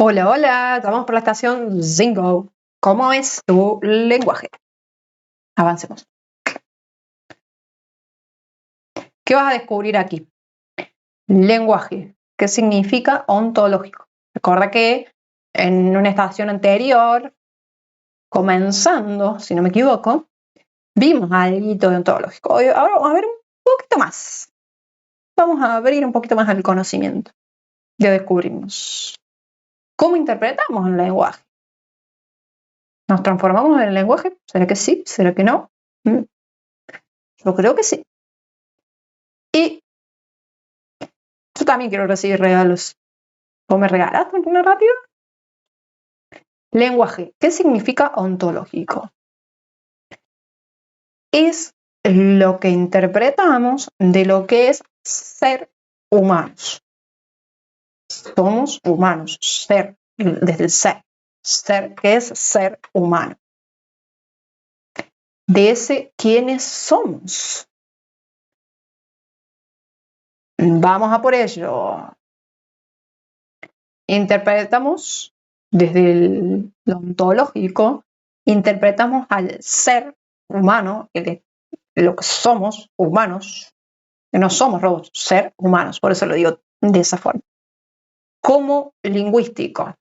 Hola, hola, vamos por la estación Zingo. ¿Cómo es tu lenguaje? Avancemos. ¿Qué vas a descubrir aquí? Lenguaje. ¿Qué significa ontológico? Recuerda que en una estación anterior, comenzando, si no me equivoco, vimos algo de ontológico. Ahora vamos a ver un poquito más. Vamos a abrir un poquito más el conocimiento. Ya descubrimos. ¿Cómo interpretamos el lenguaje? ¿Nos transformamos en el lenguaje? ¿Será que sí? ¿Será que no? Yo creo que sí. Y yo también quiero recibir regalos. ¿O me regalaste una rápido? Lenguaje. ¿Qué significa ontológico? Es lo que interpretamos de lo que es ser humanos. Somos humanos. Ser, desde el ser. Ser, ¿qué es ser humano? De ese quiénes somos. Vamos a por ello. Interpretamos desde lo ontológico, interpretamos al ser humano, lo que somos humanos, que no somos robots, ser humanos, por eso lo digo de esa forma. Como lingüístico.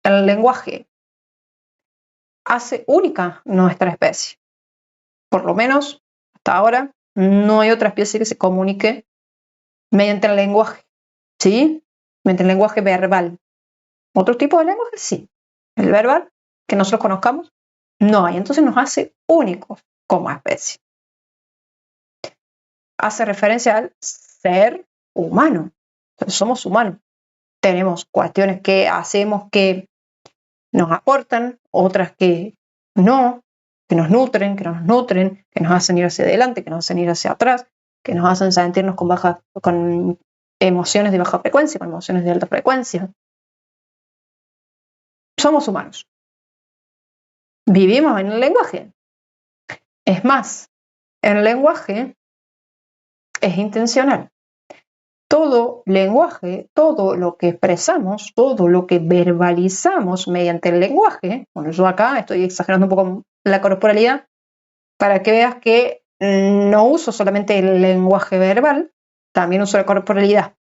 El lenguaje hace única nuestra especie. Por lo menos, hasta ahora, no hay otra especie que se comunique mediante el lenguaje, ¿sí? Mediante el lenguaje verbal. Otro tipo de lenguaje, sí. El verbal, que nosotros conozcamos, no hay. Entonces nos hace únicos como especie. Hace referencia al ser humano. Entonces, somos humanos. Tenemos cuestiones que hacemos que nos aportan, otras que no, que nos nutren, que no nos nutren, que nos hacen ir hacia adelante, que nos hacen ir hacia atrás, que nos hacen sentirnos con emociones de baja frecuencia, con emociones de alta frecuencia. Somos humanos. Vivimos en el lenguaje. Es más, el lenguaje es intencional. Todo lenguaje, todo lo que expresamos, todo lo que verbalizamos mediante el lenguaje, bueno, yo acá estoy exagerando un poco la corporalidad, para que veas que no uso solamente el lenguaje verbal, también uso la corporalidad,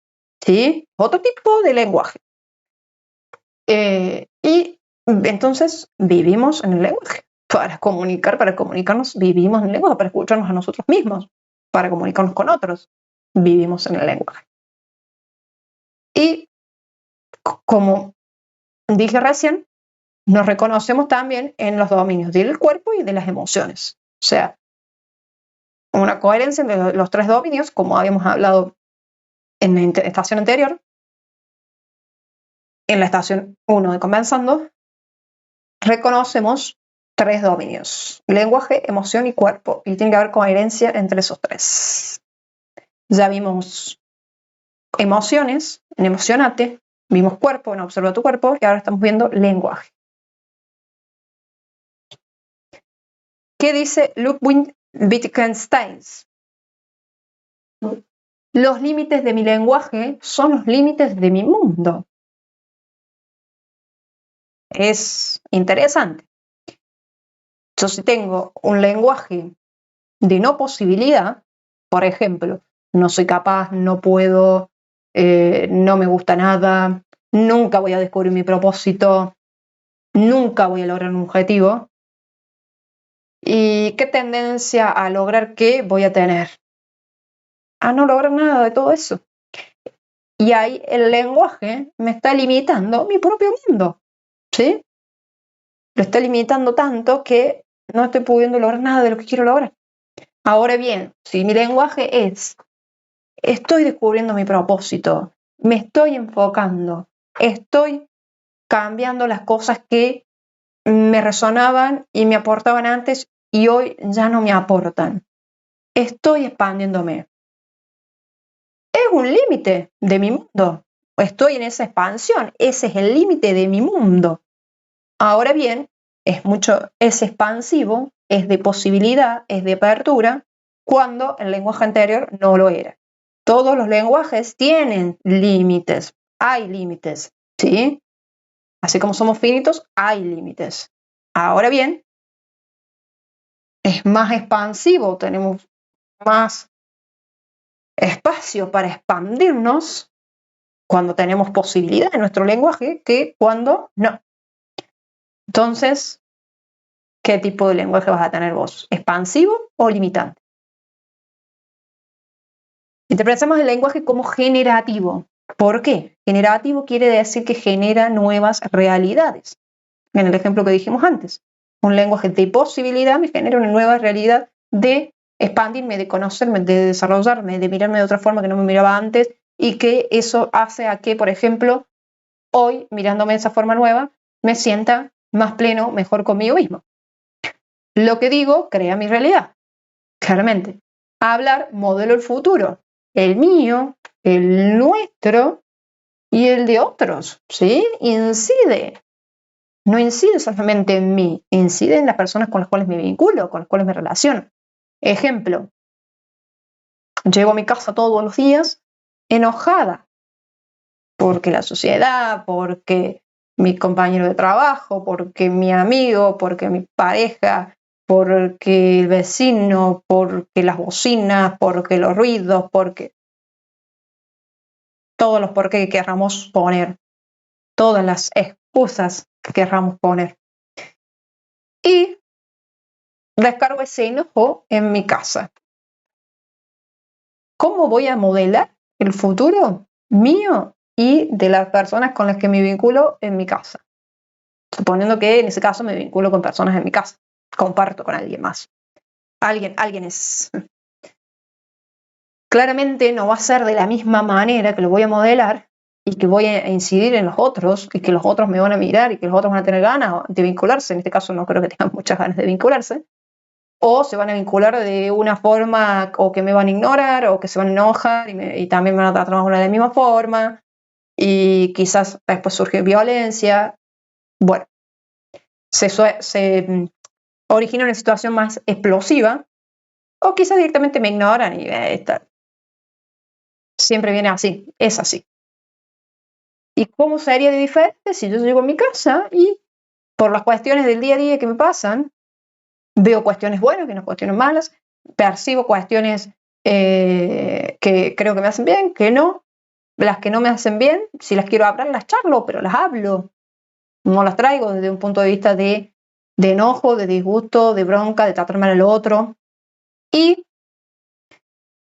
¿sí? Otro tipo de lenguaje. Y entonces vivimos en el lenguaje. Para comunicarnos, vivimos en el lenguaje, para escucharnos a nosotros mismos, para comunicarnos con otros, vivimos en el lenguaje. Y como dije recién, nos reconocemos también en los dominios del cuerpo y de las emociones. O sea, una coherencia entre los tres dominios, como habíamos hablado en la estación anterior, en la estación 1 de Comenzando, reconocemos tres dominios: lenguaje, emoción y cuerpo, y tiene que haber coherencia entre esos tres. Ya vimos emociones en Emocionate, vimos cuerpo en Observa tu cuerpo, y ahora estamos viendo lenguaje. ¿Qué dice Ludwig Wittgenstein? Los límites de mi lenguaje son los límites de mi mundo. Es interesante. Yo, si tengo un lenguaje de no posibilidad, por ejemplo, no soy capaz, no puedo, no me gusta nada, nunca voy a descubrir mi propósito, nunca voy a lograr un objetivo. ¿Y qué tendencia a lograr qué voy a tener? A no lograr nada de todo eso. Y ahí el lenguaje me está limitando mi propio mundo, ¿sí? Lo está limitando tanto que no estoy pudiendo lograr nada de lo que quiero lograr. Ahora bien, si mi lenguaje es: estoy descubriendo mi propósito, me estoy enfocando, estoy cambiando las cosas que me resonaban y me aportaban antes y hoy ya no me aportan, estoy expandiéndome. Es un límite de mi mundo. Estoy en esa expansión, ese es el límite de mi mundo. Ahora bien, es expansivo, es de posibilidad, es de apertura, cuando el lenguaje anterior no lo era. Todos los lenguajes tienen límites. hay límites, ¿sí? Así como somos finitos, hay límites. Ahora bien, es más expansivo, tenemos más espacio para expandirnos cuando tenemos posibilidad en nuestro lenguaje que cuando no. Entonces, ¿qué tipo de lenguaje vas a tener vos? ¿Expansivo o limitante? Interpretamos el lenguaje como generativo. ¿Por qué? Generativo quiere decir que genera nuevas realidades. En el ejemplo que dijimos antes, un lenguaje de posibilidad me genera una nueva realidad de expandirme, de conocerme, de desarrollarme, de mirarme de otra forma que no me miraba antes y que eso hace a que, por ejemplo, hoy, mirándome de esa forma nueva, me sienta más pleno, mejor conmigo mismo. Lo que digo crea mi realidad, claramente. Hablar, modelo el futuro, el mío, el nuestro y el de otros, ¿sí? Incide. No incide solamente en mí, incide en las personas con las cuales me vinculo, con las cuales me relaciono. Ejemplo, llego a mi casa todos los días enojada porque la sociedad, porque mi compañero de trabajo, porque mi amigo, porque mi pareja, porque el vecino, porque las bocinas, porque los ruidos, porque todos los por qué que querramos poner, todas las excusas que querramos poner. Y descargo ese enojo en mi casa. ¿Cómo voy a modelar el futuro mío y de las personas con las que me vinculo en mi casa? Suponiendo que en ese caso me vinculo con personas en mi casa, comparto con alguien más. Alguien es. Claramente no va a ser de la misma manera que lo voy a modelar y que voy a incidir en los otros y que los otros me van a mirar y que los otros van a tener ganas de vincularse. En este caso no creo que tengan muchas ganas de vincularse. O se van a vincular de una forma o que me van a ignorar o que se van a enojar y también me van a tratar de la misma forma y quizás después surge violencia. Bueno, se origina una situación más explosiva o quizás directamente me ignoran y siempre viene así, es así. ¿Y cómo sería de diferente si yo llego a mi casa y por las cuestiones del día a día que me pasan, veo cuestiones buenas, veo cuestiones malas, percibo cuestiones que creo que me hacen bien, que no, las que no me hacen bien, si las quiero hablar, las charlo, pero las hablo, no las traigo desde un punto de vista de enojo, de disgusto, de bronca, de tratar mal al otro. Y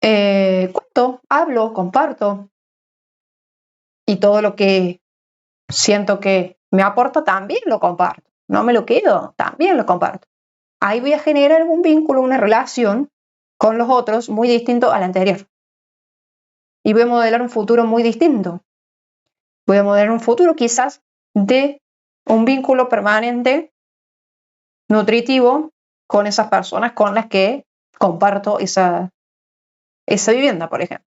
cuento, hablo, comparto, y todo lo que siento que me aporta también lo comparto, no me lo quedo, también lo comparto. Ahí voy a generar un vínculo, una relación con los otros muy distinto al anterior. Y voy a modelar un futuro muy distinto. Voy a modelar un futuro quizás de un vínculo permanente, nutritivo, con esas personas con las que comparto esa vivienda, por ejemplo.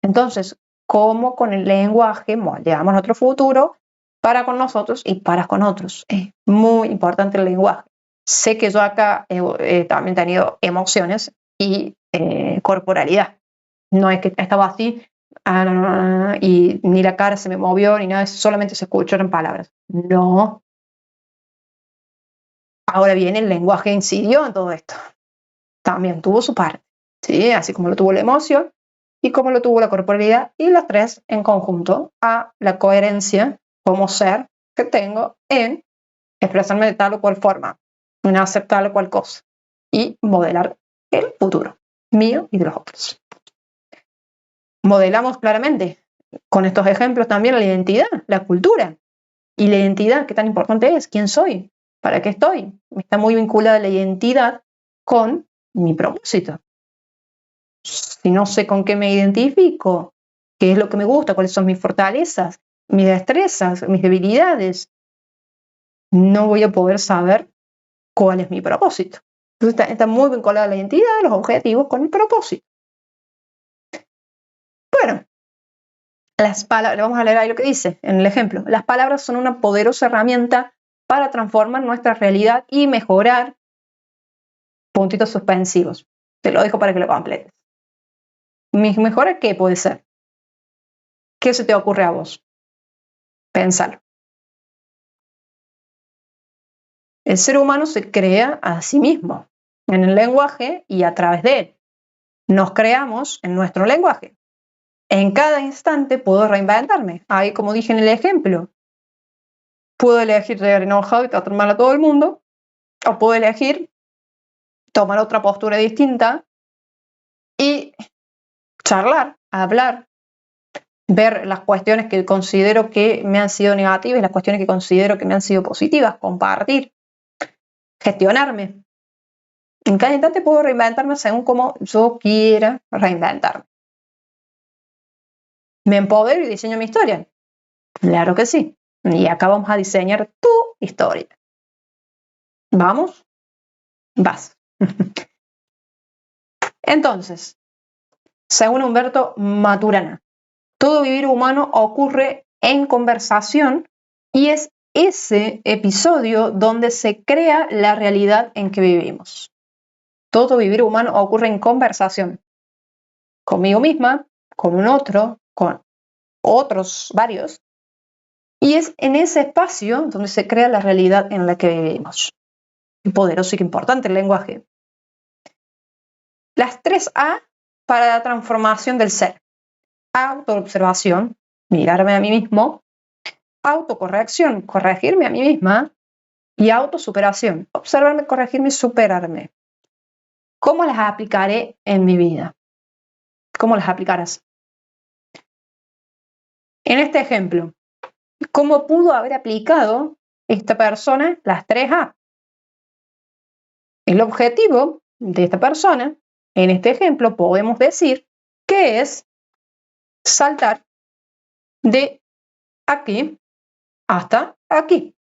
Entonces, ¿cómo con el lenguaje moldeamos nuestro futuro para con nosotros y para con otros? Es muy importante el lenguaje. Sé que yo acá he también tenido emociones y corporalidad. No es que estaba así y ni la cara se me movió ni nada, solamente se escucharon palabras. No. Ahora bien, el lenguaje incidió en todo esto. También tuvo su parte, ¿sí? Así como lo tuvo la emoción y como lo tuvo la corporalidad y las tres en conjunto a la coherencia como ser que tengo en expresarme de tal o cual forma, en hacer tal o cual cosa y modelar el futuro mío y de los otros. Modelamos claramente con estos ejemplos también la identidad, la cultura y la identidad, qué tan importante es, quién soy, para qué estoy. Está muy vinculada la identidad con mi propósito. Si no sé con qué me identifico, qué es lo que me gusta, cuáles son mis fortalezas, mis destrezas, mis debilidades, no voy a poder saber cuál es mi propósito. Entonces está muy vinculada la identidad, los objetivos con el propósito. Bueno, las palabras, vamos a leer ahí lo que dice en el ejemplo. Las palabras son una poderosa herramienta para transformar nuestra realidad y mejorar puntitos suspensivos. Te lo dejo para que lo completes. ¿Mejora qué puede ser? ¿Qué se te ocurre a vos? Pensalo. El ser humano se crea a sí mismo en el lenguaje y a través de él. Nos creamos en nuestro lenguaje. En cada instante puedo reinventarme. Ahí, como dije en el ejemplo, puedo elegir llegar enojado y tratar mal a todo el mundo, o puedo elegir tomar otra postura distinta y charlar, hablar, ver las cuestiones que considero que me han sido negativas y las cuestiones que considero que me han sido positivas, compartir, gestionarme. En cada instante puedo reinventarme según como yo quiera reinventarme. ¿Me empodero y diseño mi historia? Claro que sí. Y acá vamos a diseñar tu historia. ¿Vamos? Vas. Entonces, según Humberto Maturana, todo vivir humano ocurre en conversación y es ese episodio donde se crea la realidad en que vivimos. Todo vivir humano ocurre en conversación. Conmigo misma, con un otro, con otros varios. Y es en ese espacio donde se crea la realidad en la que vivimos. Qué poderoso y qué importante el lenguaje. Las 3A para la transformación del ser. Autoobservación, mirarme a mí mismo. Autocorrección, corregirme a mí misma. Y autosuperación, observarme, corregirme y superarme. ¿Cómo las aplicaré en mi vida? ¿Cómo las aplicarás? En este ejemplo, ¿cómo pudo haber aplicado esta persona las 3A? El objetivo de esta persona, en este ejemplo, podemos decir que es saltar de aquí hasta aquí.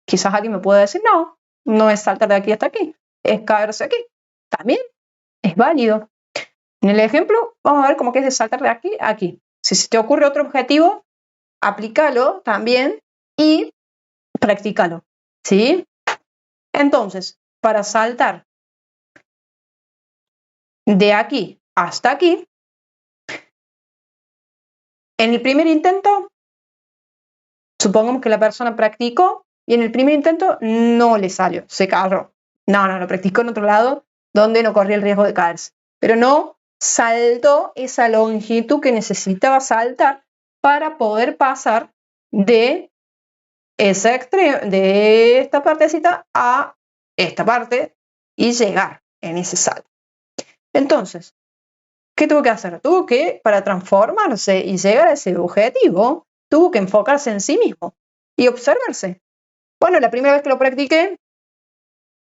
Quizás alguien me pueda decir, no, no es saltar de aquí hasta aquí, es caerse aquí. También es válido. En el ejemplo, vamos a ver cómo que es de saltar de aquí a aquí. Si se te ocurre otro objetivo, aplícalo también y practícalo. ¿Sí? Entonces, para saltar de aquí hasta aquí, en el primer intento, supongamos que la persona practicó y en el primer intento no le salió, se cayó. No, lo practicó en otro lado donde no corría el riesgo de caerse. Pero no saltó esa longitud que necesitaba saltar para poder pasar de ese extremo, de esta partecita a esta parte y llegar en ese salto. Entonces, ¿qué tuvo que hacer? Tuvo que, para transformarse y llegar a ese objetivo, tuvo que enfocarse en sí mismo y observarse. Bueno, la primera vez que lo practiqué,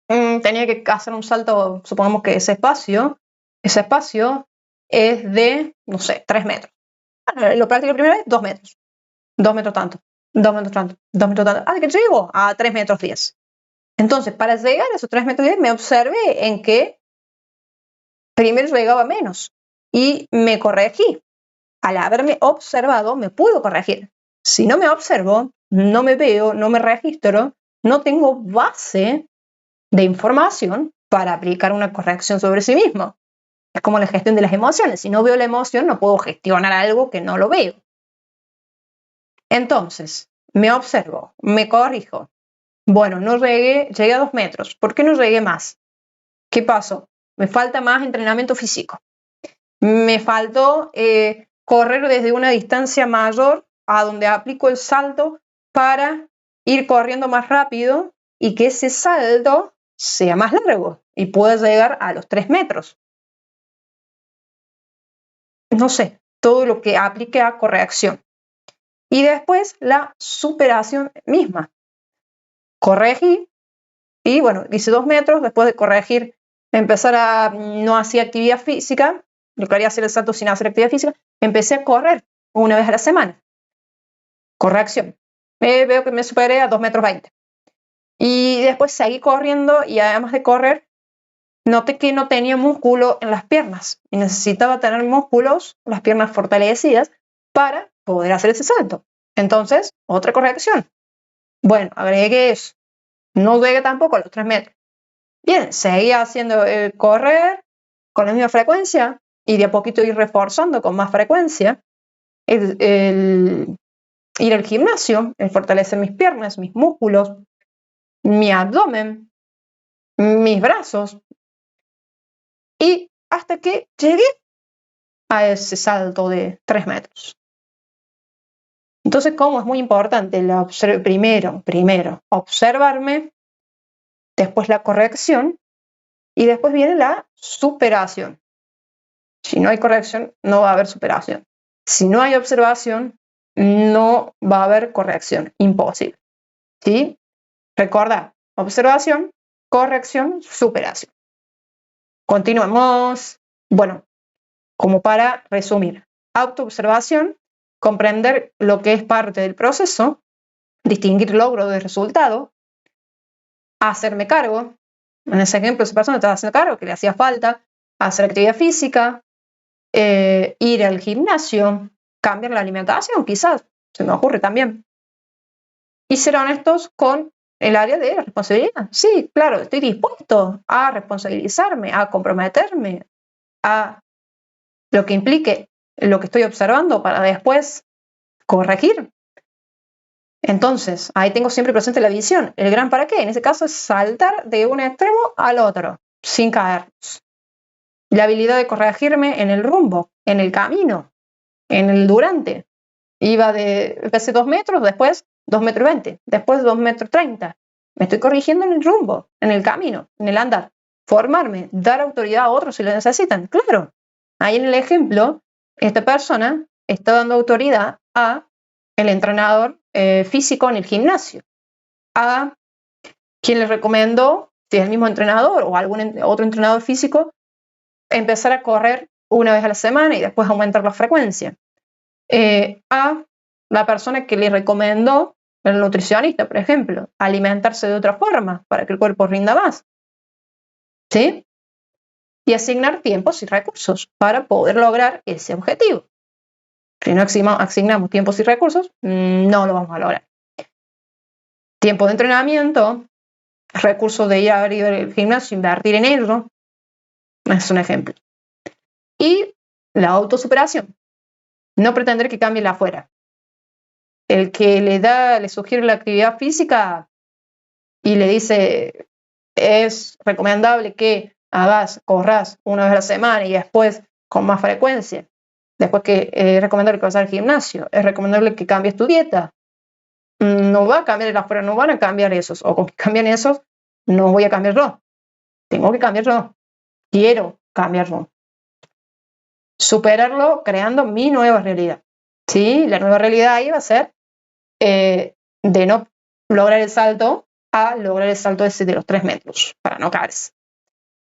tenía que hacer un salto, supongamos que ese espacio es de, no sé, 3 metros. Bueno, lo practiqué la primera vez, 2 metros. 2 metros tanto, 2 metros tanto, 2 metros tanto. ¿A qué llego? A 3 metros 10. Entonces, para llegar a esos 3 metros 10, me observé en que primero llegaba menos y me corregí. Al haberme observado, me puedo corregir. Si no me observo, no me veo, no me registro, no tengo base de información para aplicar una corrección sobre sí mismo. Es como la gestión de las emociones. Si no veo la emoción, no puedo gestionar algo que no lo veo. Entonces, me observo, me corrijo. Bueno, no llegué a 2 metros. ¿Por qué no llegué más? ¿Qué pasó? Me falta más entrenamiento físico. Me faltó correr desde una distancia mayor a donde aplico el salto para ir corriendo más rápido y que ese salto sea más largo y pueda llegar a los 3 metros. No sé, todo lo que aplique a corrección. Y después la superación misma. Corregí y bueno, hice 2 metros, después de corregir, empezar a no hacer actividad física, yo quería hacer el salto sin hacer actividad física, empecé a correr una vez a la semana. Corrección. Veo que me superé a 2 metros 20. Y después seguí corriendo y además de correr, noté que no tenía músculo en las piernas y necesitaba tener músculos, las piernas fortalecidas, para poder hacer ese salto. Entonces, otra corrección. Bueno, agregué eso. No llegué tampoco a los 3 metros. Bien, seguía haciendo correr con la misma frecuencia y de a poquito ir reforzando con más frecuencia. el ir al gimnasio, el fortalecer mis piernas, mis músculos, mi abdomen, mis brazos, y hasta que llegué a ese salto de 3 metros. Entonces, como es muy importante primero observarme, después la corrección y después viene la superación. Si no hay corrección, no va a haber superación. Si no hay observación, no va a haber corrección. Imposible. ¿Sí? Recordad, observación, corrección, superación. Continuamos. Bueno, como para resumir, autoobservación, comprender lo que es parte del proceso, distinguir logro de resultado, hacerme cargo. En ese ejemplo, esa persona estaba haciendo cargo, que le hacía falta hacer actividad física, ir al gimnasio, cambiar la alimentación, quizás, se me ocurre también. Y ser honestos con el área de responsabilidad. Sí, claro, estoy dispuesto a responsabilizarme, a comprometerme, a lo que implique lo que estoy observando para después corregir. Entonces, ahí tengo siempre presente la visión. El gran para qué, en ese caso, es saltar de un extremo al otro, sin caernos. La habilidad de corregirme en el rumbo, en el camino, en el durante. Empecé 2 metros, después 2 metros 20, después 2 metros 30. Me estoy corrigiendo en el rumbo, en el camino, en el andar. Formarme, dar autoridad a otros si lo necesitan. Claro, ahí en el ejemplo, esta persona está dando autoridad a el entrenador físico en el gimnasio, a quien le recomendó, si es el mismo entrenador o algún otro entrenador físico, empezar a correr una vez a la semana y después aumentar la frecuencia. A la persona que le recomendó, el nutricionista, por ejemplo, alimentarse de otra forma para que el cuerpo rinda más. ¿Sí? Y asignar tiempos y recursos para poder lograr ese objetivo. Si no asignamos tiempos y recursos, no lo vamos a lograr. Tiempo de entrenamiento, recursos de ir a abrir el gimnasio, invertir en ello, es un ejemplo. Y la autosuperación. No pretender que cambie la afuera. El que le sugiere la actividad física y le dice es recomendable que corras una vez a la semana y después con más frecuencia. Después que es recomendable que vayas al gimnasio, es recomendable que cambies tu dieta. No va a cambiar el afuera, no van a cambiar esos. O con que cambien esos, no voy a cambiar yo. Tengo que cambiar yo. Quiero cambiarlo. Superarlo creando mi nueva realidad. ¿Sí? La nueva realidad ahí va a ser de no lograr el salto a lograr el salto ese de los 3 metros, para no caerse.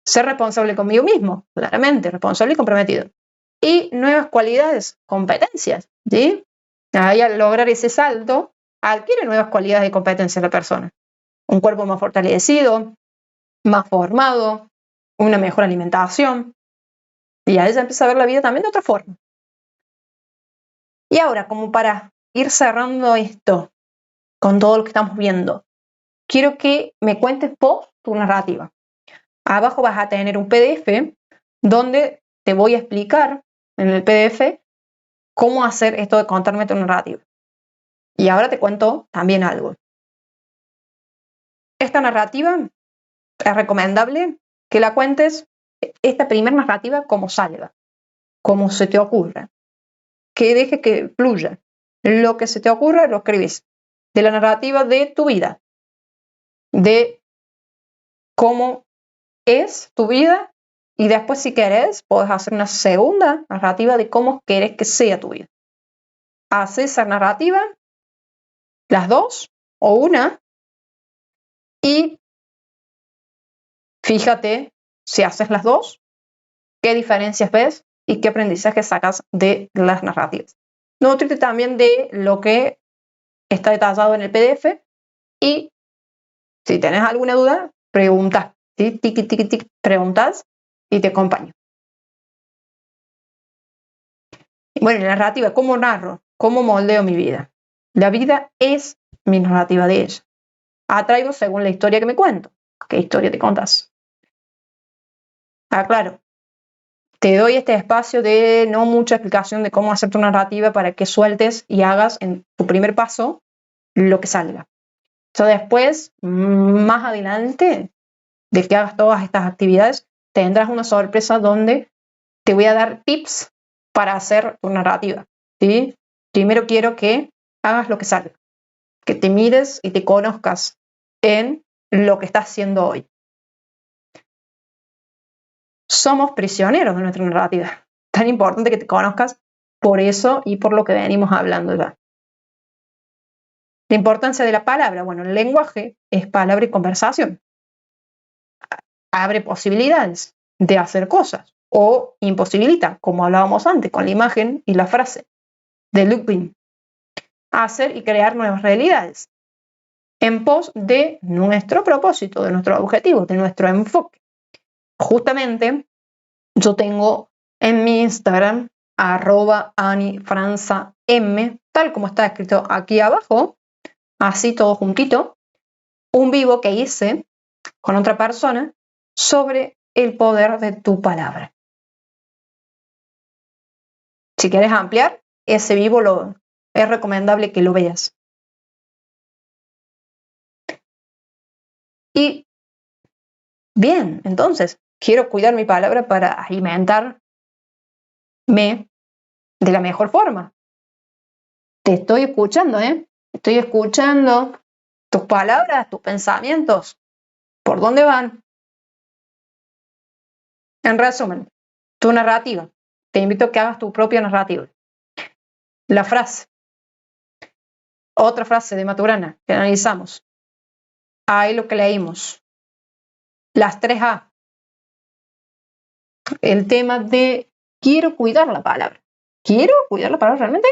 Ser responsable conmigo mismo, claramente, responsable y comprometido. Y nuevas cualidades, competencias, ¿sí? Ahí al lograr ese salto, adquiere nuevas cualidades y competencias la persona. Un cuerpo más fortalecido, más formado, una mejor alimentación. Y ahí ya empieza a ver la vida también de otra forma. Y ahora, como para ir cerrando esto, con todo lo que estamos viendo, quiero que me cuentes vos tu narrativa. Abajo vas a tener un PDF donde te voy a explicar en el PDF cómo hacer esto de contarme tu narrativa. Y ahora te cuento también algo. Esta narrativa es recomendable que la cuentes, esta primera narrativa, como salga, como se te ocurra. Que deje que fluya. Lo que se te ocurra lo escribes. De la narrativa de tu vida. De cómo es tu vida. Y después, si querés, podés hacer una segunda narrativa de cómo querés que sea tu vida. Haz esa narrativa, las dos o una, y fíjate si haces las dos, qué diferencias ves y qué aprendizaje sacas de las narrativas. Nutrite también de lo que está detallado en el PDF y si tenés alguna duda, pregunta. ¿Sí? Tiki, tiki, tiki, preguntas y te acompaño. Bueno, la narrativa, ¿cómo narro? ¿Cómo moldeo mi vida? La vida es mi narrativa de ella. Atraigo según la historia que me cuento. ¿Qué historia te contas? Claro. te doy este espacio de no mucha explicación de cómo hacer tu narrativa para que sueltes y hagas en tu primer paso lo que salga. Entonces después, más adelante de que hagas todas estas actividades, tendrás una sorpresa donde te voy a dar tips para hacer tu narrativa, ¿sí? Primero quiero que hagas lo que salga, que te mires y te conozcas en lo que estás haciendo hoy. Somos prisioneros de nuestra narrativa. Tan importante que te conozcas por eso y por lo que venimos hablando ya. La importancia de la palabra. Bueno, el lenguaje es palabra y conversación. Abre posibilidades de hacer cosas o imposibilita, como hablábamos antes, con la imagen y la frase de looping. Hacer y crear nuevas realidades en pos de nuestro propósito, de nuestro objetivo, de nuestro enfoque. Justamente yo tengo en mi Instagram @AniFranzaM, tal como está escrito aquí abajo, así todo juntito, un vivo que hice con otra persona sobre el poder de tu palabra. Si quieres ampliar, ese vivo es recomendable que lo veas. Y bien, entonces, quiero cuidar mi palabra para alimentarme de la mejor forma. Te estoy escuchando, ¿eh? Estoy escuchando tus palabras, tus pensamientos. ¿Por dónde van? En resumen, tu narrativa. Te invito a que hagas tu propia narrativa. La frase. Otra frase de Maturana que analizamos. Ahí lo que leímos. Las 3A. El tema de quiero cuidar la palabra. ¿Quiero cuidar la palabra realmente?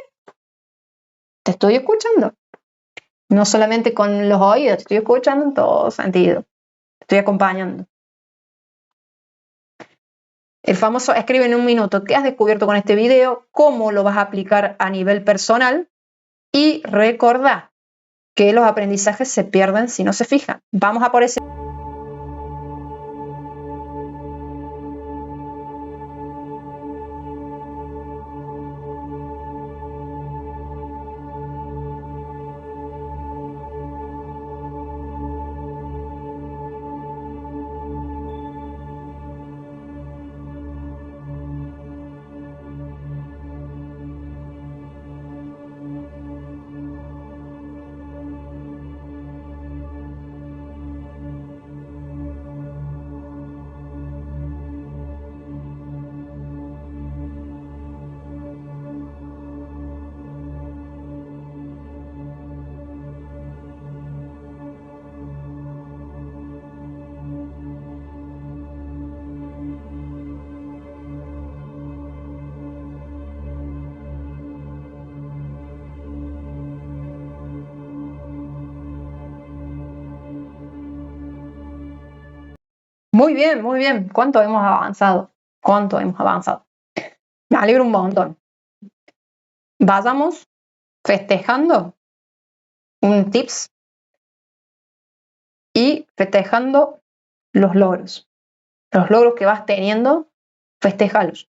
Te estoy escuchando. No solamente con los oídos, te estoy escuchando en todo sentido. Te estoy acompañando. El famoso escribe en un minuto qué has descubierto con este video, cómo lo vas a aplicar a nivel personal y recordá que los aprendizajes se pierden si no se fijan. Vamos a por ese. Muy bien, muy bien. ¿Cuánto hemos avanzado? ¿Cuánto hemos avanzado? Me alegro un montón. Vayamos festejando un tips y festejando los logros. Los logros que vas teniendo, festéjalos.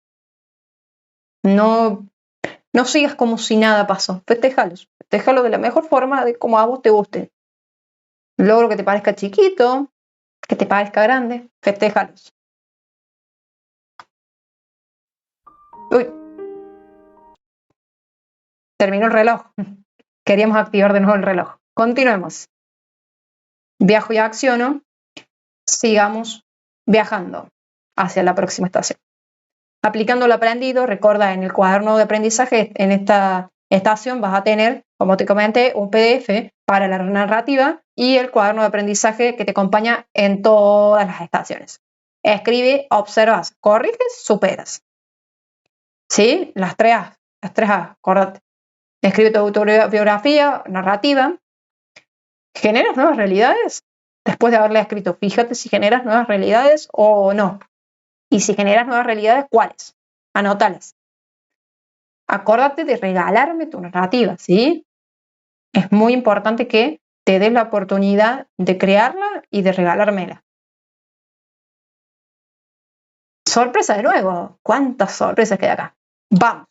No sigas como si nada pasó. Festéjalos. Festéjalos de la mejor forma, de como a vos te guste. Logro que te parezca chiquito, que te parezca grande, festéjalos. Uy, terminó el reloj. Queríamos activar de nuevo el reloj. Continuemos. Viajo y acciono. Sigamos viajando hacia la próxima estación. Aplicando lo aprendido, recuerda en el cuaderno de aprendizaje, en esta estación vas a tener, como te comenté, un PDF para la narrativa y el cuaderno de aprendizaje que te acompaña en todas las estaciones. Escribe, observas, corriges, superas. ¿Sí? Las 3A, acordate. Escribe tu autobiografía, narrativa. ¿Generas nuevas realidades? Después de haberla escrito, fíjate si generas nuevas realidades o no. Y si generas nuevas realidades, ¿cuáles? Anótalas. Acórdate de regalarme tu narrativa, ¿sí? Es muy importante que te des la oportunidad de crearla y de regalármela. Sorpresa de nuevo. ¿Cuántas sorpresas queda acá? Vamos.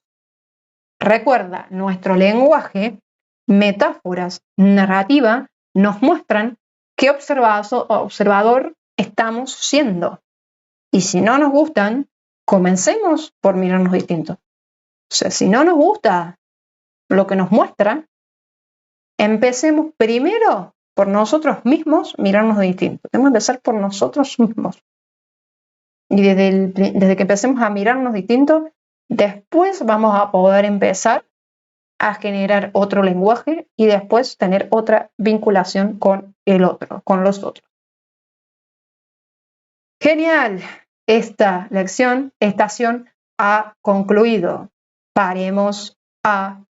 Recuerda, nuestro lenguaje, metáforas, narrativa, nos muestran qué observador estamos siendo. Y si no nos gustan, comencemos por mirarnos distintos. O sea, si no nos gusta lo que nos muestra, empecemos primero por nosotros mismos mirarnos distintos. Tenemos que empezar por nosotros mismos. Y desde que empecemos a mirarnos distintos, después vamos a poder empezar a generar otro lenguaje y después tener otra vinculación con el otro, con los otros. Genial. Esta estación ha concluido. Paremos a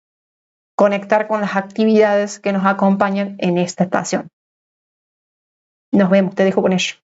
conectar con las actividades que nos acompañan en esta estación. Nos vemos, te dejo con ello.